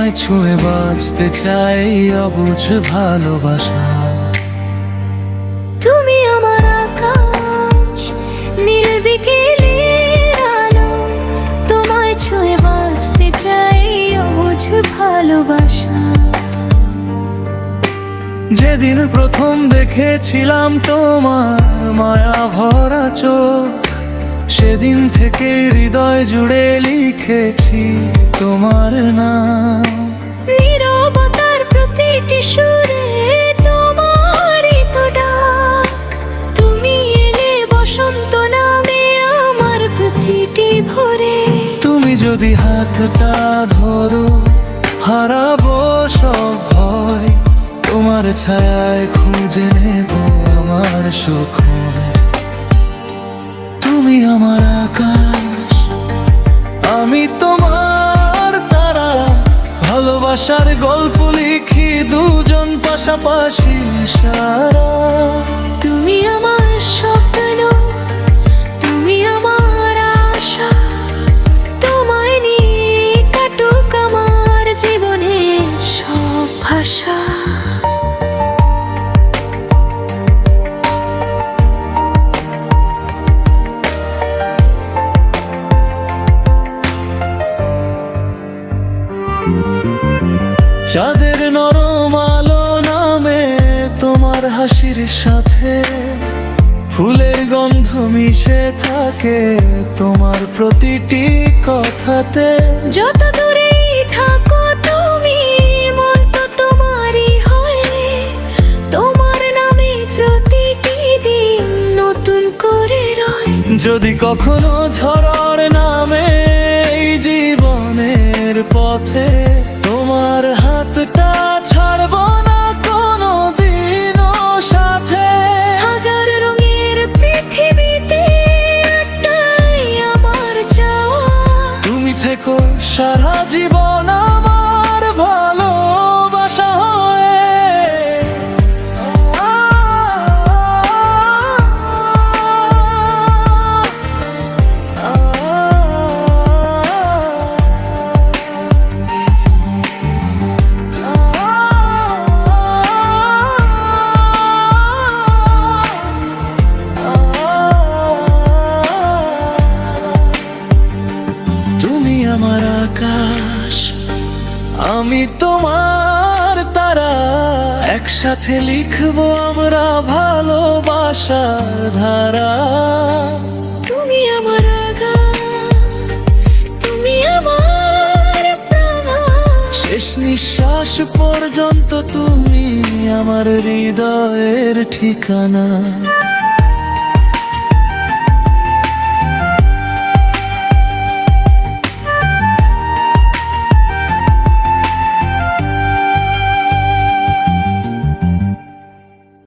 তোমায় ছুঁয়ে বাঁচতে চাই অবুঝ ভালোবাসা। তুমি আমার আকাশ, নীল বিকেলের আলো, তোমায় ছুঁয়ে বাঁচতে চাই অবুঝ ভালোবাসা। যেদিন প্রথম দেখেছিলাম তোমার মায়া ভরা চোখ, সেদিন থেকে হৃদয় জুড়ে লিখেছি তোমার নাম। নীরবতার প্রতিটি সুরে তোমারই তো ডাক, তুমি এলে বসন্ত নামে আমার প্রতিটি ভোরে। তুমি যদি হাতটা ধরো হারাবো সব ভয়, তোমার ছায়ায় খুঁজে নেব আমার সুখ। তুমি আমার আকাশ, আমি তোমার তারা, ভালোবাসার গল্প লিখি দুজন পাশাপাশি সারা। তুমি আমার স্বপ্ন, তুমি আমার আশা, তোমায় নিয়ে কাটুক আমার জীবনের সব ভাষা। চাঁদের নরম আলো নামে তোমার হাসির সাথে, ফুলের গন্ধ মিশে থাকে তোমার প্রতিটি কথাতে। যত দূরেই থাকো তুমি, মন তো তোমারই হয়, তোমার নামে প্রতিটি দিন নতুন করে রয়। যদি কখনো ঝড় নামে এই জীবনের পথে, তোমার হাতটা ছাড়বো না কোনো দিনও সাথে। হাজার রঙের পৃথিবীতে একটাই আমার চাওয়া, তুমি থেকো সারা জীবন আমার ভালোবাসা হয়ে। তুমি আমার আকাশ, আমি তোমার তারা, একসাথে লিখবো আমরা ভালোবাসার ধারা। তুমি আমার আঘাত, তুমি আমার প্রাণ, শেষ নিঃশ্বাস পর্যন্ত তুমি আমার হৃদয়ের ঠিকানা।